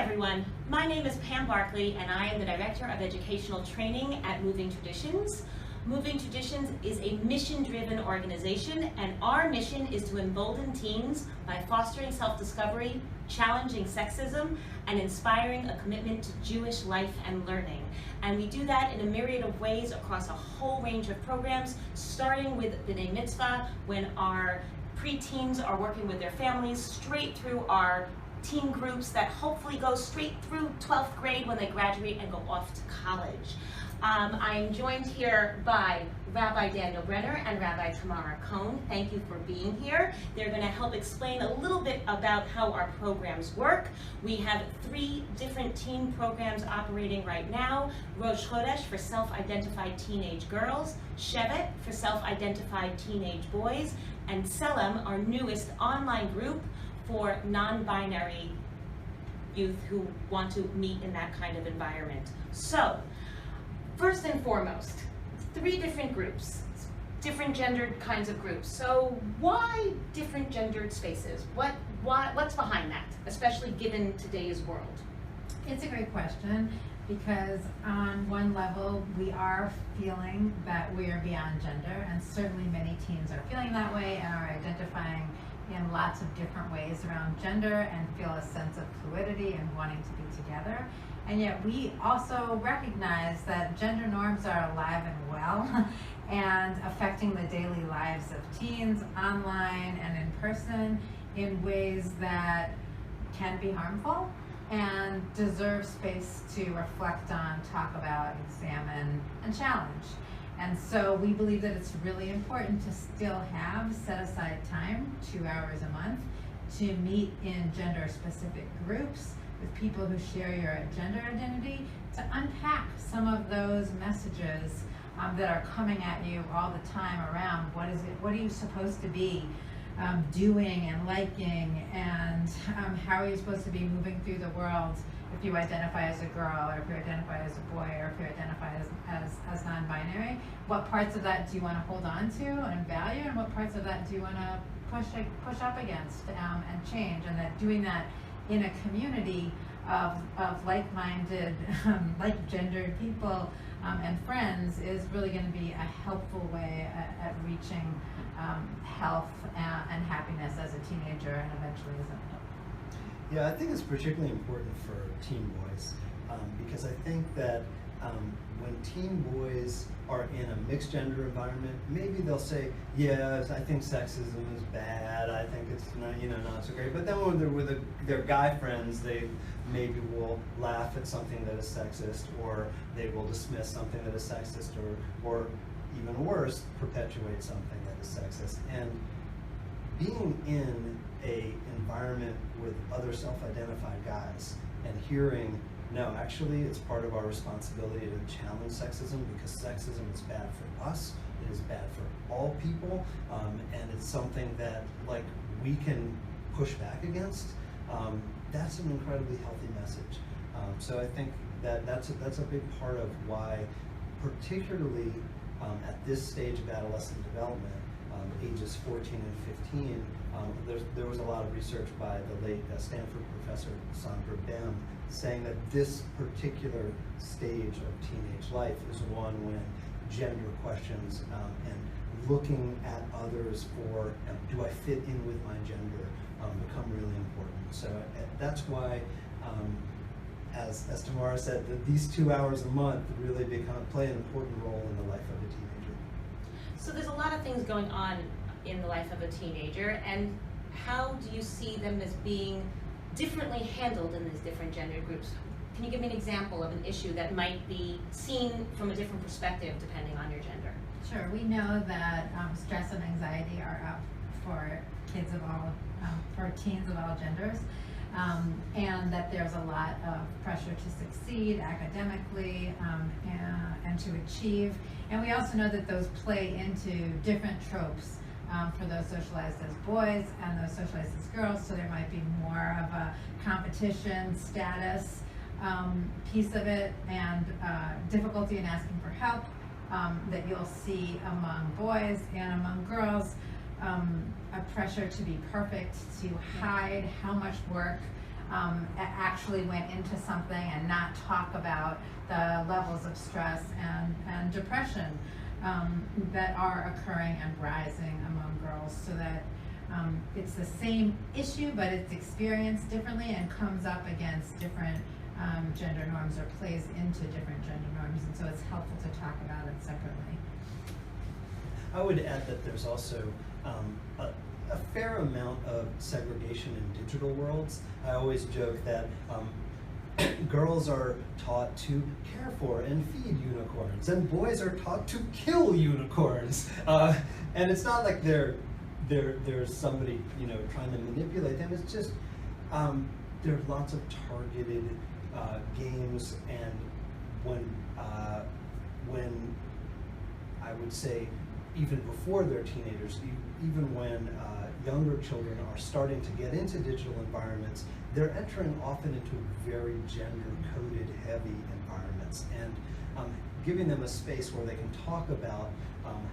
everyone. My name is Pam Barkley and I am the Director of Educational Training at Moving Traditions. Moving Traditions is a mission-driven organization, and our mission is to embolden teens by fostering self-discovery, challenging sexism, and inspiring a commitment to Jewish life and learning. And we do that in a myriad of ways across a whole range of programs, starting with B'nai Mitzvah, when our preteens are working with their families, straight through our teen groups that hopefully go straight through 12th grade when they graduate and go off to college. I'm joined here by Rabbi Daniel Brenner and Rabbi Tamara Cohn. Thank you for being here. They're going to help explain a little bit about how our programs work. We have 3 different teen programs operating right now: Rosh Chodesh for self-identified teenage girls, Shevet for self-identified teenage boys, and Selem, our newest online group for non-binary youth who want to meet in that kind of environment. So, first and foremost, 3 different groups, different gendered kinds of groups. So why different gendered spaces? What's behind that, especially given today's world? It's a great question, because on one level we are feeling that we are beyond gender, and certainly many teens are feeling that way and are identifying in lots of different ways around gender and feel a sense of fluidity and wanting to be together. And yet we also recognize that gender norms are alive and well and affecting the daily lives of teens online and in person in ways that can be harmful and deserve space to reflect on, talk about, examine, and challenge. And so we believe that it's really important to still have set aside time, 2 hours a month, to meet in gender-specific groups with people who share your gender identity, to unpack some of those messages that are coming at you all the time around what are you supposed to be doing and liking, and how are you supposed to be moving through the world if you identify as a girl, or if you identify as a boy, or if you identify as non-binary. What parts of that do you want to hold on to and value, and what parts of that do you want to push up against and change? And that doing that in a community of like-minded, like-gendered people and friends is really going to be a helpful way at reaching health and happiness as a teenager and eventually as an adult. Yeah, I think it's particularly important for teen boys because I think that when teen boys are in a mixed gender environment, maybe they'll say, yeah, I think sexism is bad, I think it's not so great. But then when they're with their guy friends, they maybe will laugh at something that is sexist, or they will dismiss something that is sexist, or even worse, perpetuate something that is sexist. And being in a environment with other self-identified guys and hearing, no, actually it's part of our responsibility to challenge sexism, because sexism is bad for us, it is bad for all people, and it's something that we can push back against. That's an incredibly healthy message. So I think that's a big part of why, particularly at this stage of adolescent development, ages 14 and 15, there was a lot of research by the late Stanford professor Sandra Bem saying that this particular stage of teenage life is one when gender questions and looking at others for do I fit in with my gender become really important. So that's why, as Tamara said, that these 2 hours a month really play an important role in the life of a teenager. So there's a lot of things going on in the life of a teenager, and how do you see them as being differently handled in these different gender groups? Can you give me an example of an issue that might be seen from a different perspective depending on your gender? Sure, we know that stress and anxiety are up for kids of all, for teens of all genders, and that there's a lot of pressure to succeed academically and to achieve. And we also know that those play into different tropes for those socialized as boys and those socialized as girls. So there might be more of a competition, status piece of it, and difficulty in asking for help that you'll see among boys, and among girls, a pressure to be perfect, to hide how much work actually went into something and not talk about the levels of stress and depression that are occurring and rising among girls, so that it's the same issue, but it's experienced differently and comes up against different gender norms, or plays into different gender norms, and so it's helpful to talk about it separately. I would add that there's also a fair amount of segregation in digital worlds. I always joke that girls are taught to care for and feed unicorns, and boys are taught to kill unicorns. And it's not like there's somebody, you know, trying to manipulate them. It's just there's lots of targeted games, and when I would say even before they're teenagers, even when younger children are starting to get into digital environments, they're entering often into very gender-coded heavy environments, and giving them a space where they can talk about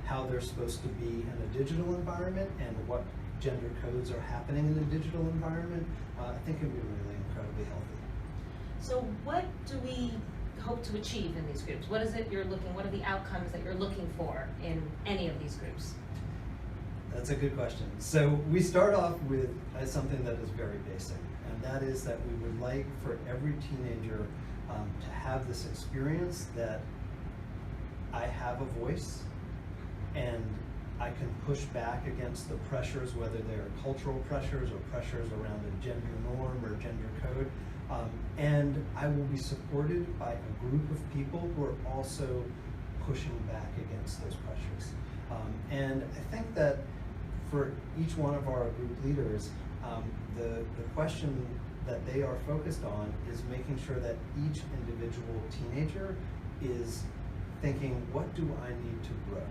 how they're supposed to be in a digital environment and what gender codes are happening in a digital environment, I think can be really incredibly healthy. So what do we hope to achieve in these groups? What is it what are the outcomes that you're looking for in any of these groups? That's a good question. So we start off with something that is very basic, and that is that we would like for every teenager to have this experience that I have a voice, and I can push back against the pressures, whether they're cultural pressures or pressures around a gender norm or gender code. And I will be supported by a group of people who are also pushing back against those pressures. And I think that for each one of our group leaders, the question that they are focused on is making sure that each individual teenager is thinking, what do I need to grow?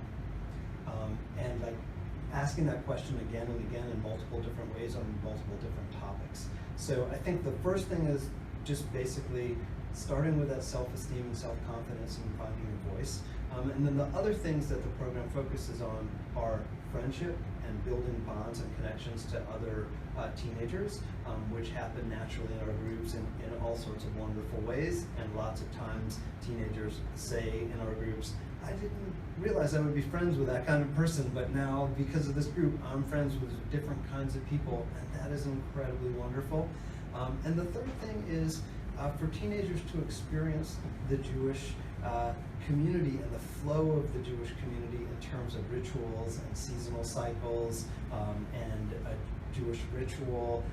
And like asking that question again and again in multiple different ways on multiple different topics. So I think the first thing is just basically starting with that self-esteem and self-confidence and finding your voice. And then the other things that the program focuses on are friendship and building bonds and connections to other teenagers, which happen naturally in our groups in all sorts of wonderful ways. And lots of times teenagers say in our groups, I didn't realize I would be friends with that kind of person, but now because of this group, I'm friends with different kinds of people, and that is incredibly wonderful. And the third thing is for teenagers to experience the Jewish community and the flow of the Jewish community in terms of rituals and seasonal cycles and a Jewish ritual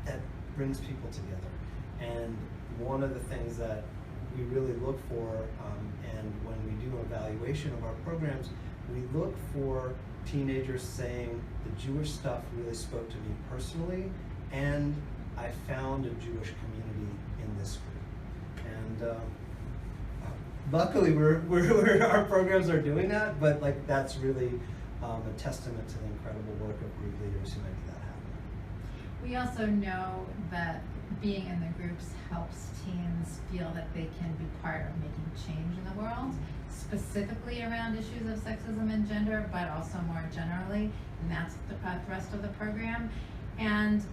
that brings people together. And one of the things that we really look for, and when we do an evaluation of our programs, we look for teenagers saying the Jewish stuff really spoke to me personally, and I found a Jewish community in this group. And luckily, our programs are doing that, but like that's really a testament to the incredible work of group leaders who make that happen. We also know that being in the groups helps teens feel that they can be part of making change in the world, specifically around issues of sexism and gender, but also more generally, and that's the thrust of the program. And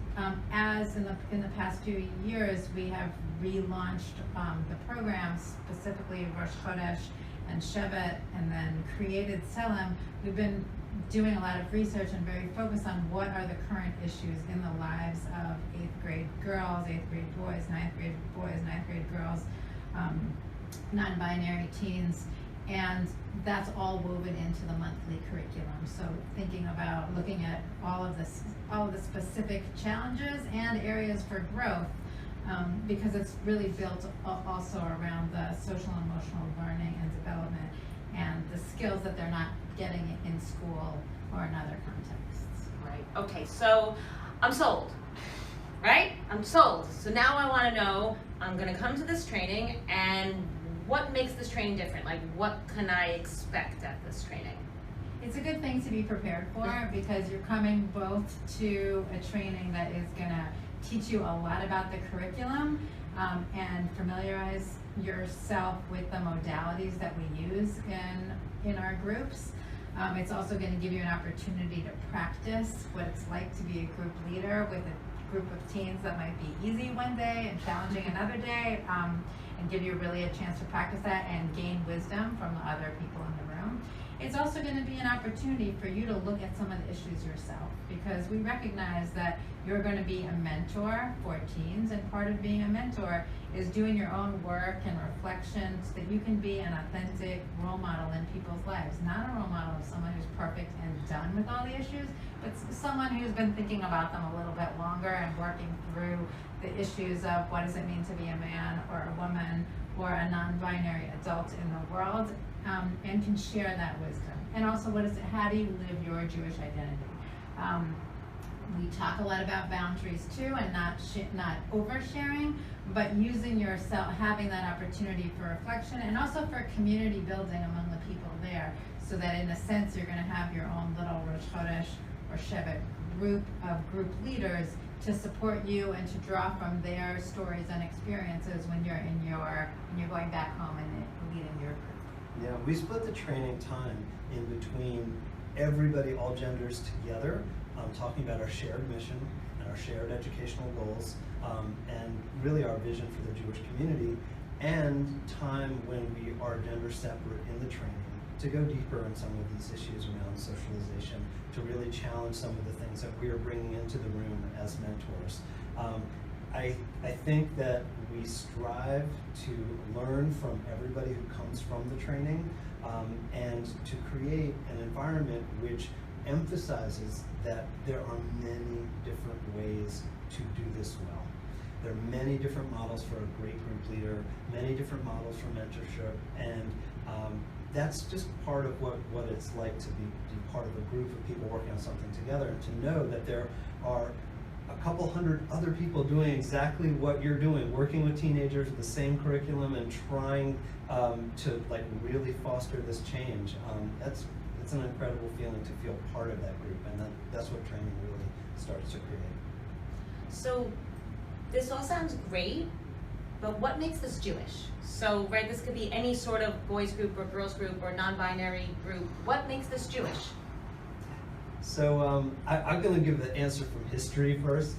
as in the past few years, we have relaunched the program, specifically Rosh Chodesh and Shevet, and then created Selem. We've been doing a lot of research and very focused on what are the current issues in the lives of 8th grade girls, 8th grade boys, 9th grade boys, 9th grade girls, non-binary teens, and that's all woven into the monthly curriculum. So thinking about looking at all of the specific challenges and areas for growth, because it's really built also around the social and emotional learning and development and the skills that they're not getting in school or in other contexts. Right, okay, so I'm sold, right? I'm sold. So now I want to know, I'm going to come to this training, and what makes this training different? Like, what can I expect at this training? It's a good thing to be prepared for, because you're coming both to a training that is going to teach you a lot about the curriculum and familiarize yourself with the modalities that we use in our groups. It's also going to give you an opportunity to practice what it's like to be a group leader with group of teens that might be easy one day and challenging another day, and give you really a chance to practice that and gain wisdom from the other people in the room. It's also going to be an opportunity for you to look at some of the issues yourself, because we recognize that you're going to be a mentor for teens, and part of being a mentor is doing your own work and reflection so that you can be an authentic role model in people's lives. Not a role model of someone who's perfect and done with all the issues, but someone who's been thinking about them a little bit longer and working through the issues of what does it mean to be a man or a woman or a non-binary adult in the world, and can share that wisdom. And also, how do you live your Jewish identity? We talk a lot about boundaries too, and not oversharing, but using yourself, having that opportunity for reflection, and also for community building among the people there, so that in a sense you're going to have your own little Rosh Chodesh or Shevet group of group leaders to support you and to draw from their stories and experiences when you're going back home and leading your group. Yeah, we split the training time in between everybody, all genders together, talking about our shared mission and our shared educational goals, and really our vision for the Jewish community, and time when we are gender separate in the training to go deeper in some of these issues around socialization, to really challenge some of the things that we are bringing into the room as mentors. I think that we strive to learn from everybody who comes from the training, and to create an environment which emphasizes that there are many different ways to do this well. There are many different models for a great group leader, many different models for mentorship, and that's just part of what it's like to be part of a group of people working on something together, and to know that there are a couple hundred other people doing exactly what you're doing, working with teenagers with the same curriculum and trying to like really foster this change. It's an incredible feeling to feel part of that group, and that's what training really starts to create. So this all sounds great, but what makes this Jewish? So, right, this could be any sort of boys group or girls group or non-binary group. What makes this Jewish? So I'm going to give the answer from history first.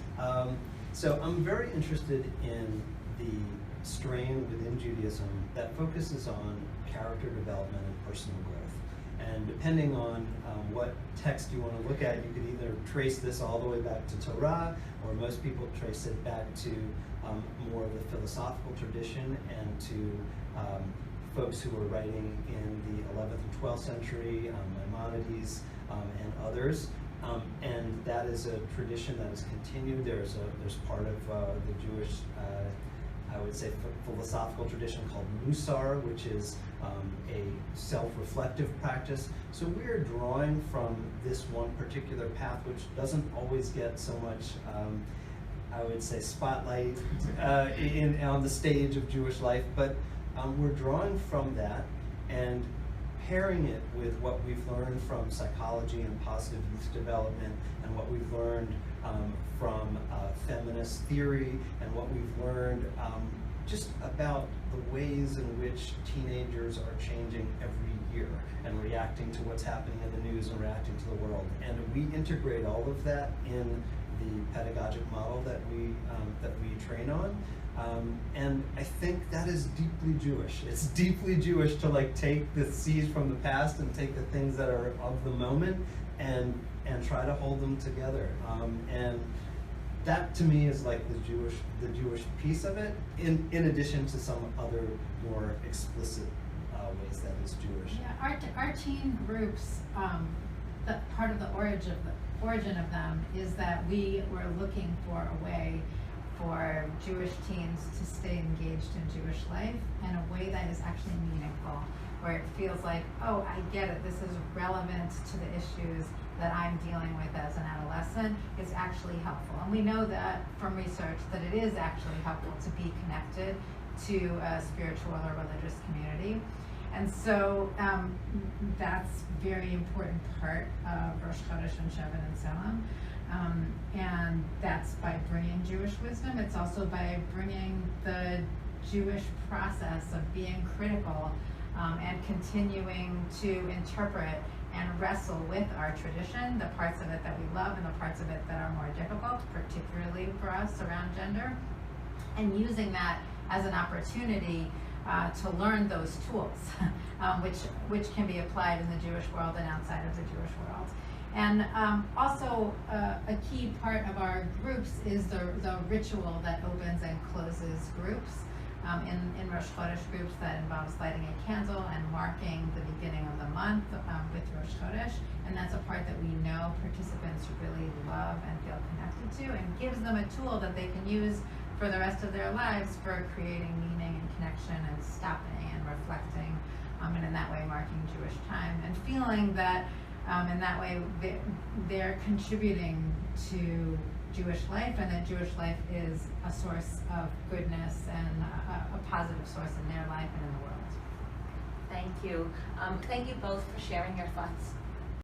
So I'm very interested in the strain within Judaism that focuses on character development and personal growth. And depending on what text you want to look at, you could either trace this all the way back to Torah, or most people trace it back to more of the philosophical tradition and to folks who were writing in the 11th and 12th century, Maimonides and others. And that is a tradition that has continued. There's part of the Jewish, I would say, philosophical tradition called Musar, which is a self-reflective practice. So we're drawing from this one particular path, which doesn't always get so much, I would say, spotlight on the stage of Jewish life, but we're drawing from that and pairing it with what we've learned from psychology and positive youth development, and what we've learned from feminist theory, and what we've learned just about the ways in which teenagers are changing every year and reacting to what's happening in the news and reacting to the world. And we integrate all of that in the pedagogic model that we train on. And I think that is deeply Jewish. It's deeply Jewish to like take the seeds from the past and take the things that are of the moment and try to hold them together. And that to me is like the Jewish piece of it, in addition to some other more explicit ways that is Jewish. Yeah, our teen groups, part of the origin of them is that we were looking for a way for Jewish teens to stay engaged in Jewish life in a way that is actually meaningful, where it feels like, oh, I get it, this is relevant to the issues that I'm dealing with as an adolescent. It's actually helpful. And we know that from research that it is actually helpful to be connected to a spiritual or religious community. And so that's a very important part of Rosh Chodesh and Shevet and so on. And that's by bringing Jewish wisdom. It's also by bringing the Jewish process of being critical and continuing to interpret and wrestle with our tradition, the parts of it that we love and the parts of it that are more difficult, particularly for us around gender, and using that as an opportunity to learn those tools, which can be applied in the Jewish world and outside of the Jewish world. And also a key part of our groups is the ritual that opens and closes groups. In Rosh Chodesh groups, that involves lighting a candle and marking the beginning of the month with Rosh Chodesh, and that's a part that we know participants really love and feel connected to, and gives them a tool that they can use for the rest of their lives for creating meaning and connection and stopping and reflecting, and in that way marking Jewish time and feeling that in that way they're contributing to Jewish life, and that Jewish life is a source of goodness and a positive source in their life and in the world. Thank you. Thank you both for sharing your thoughts.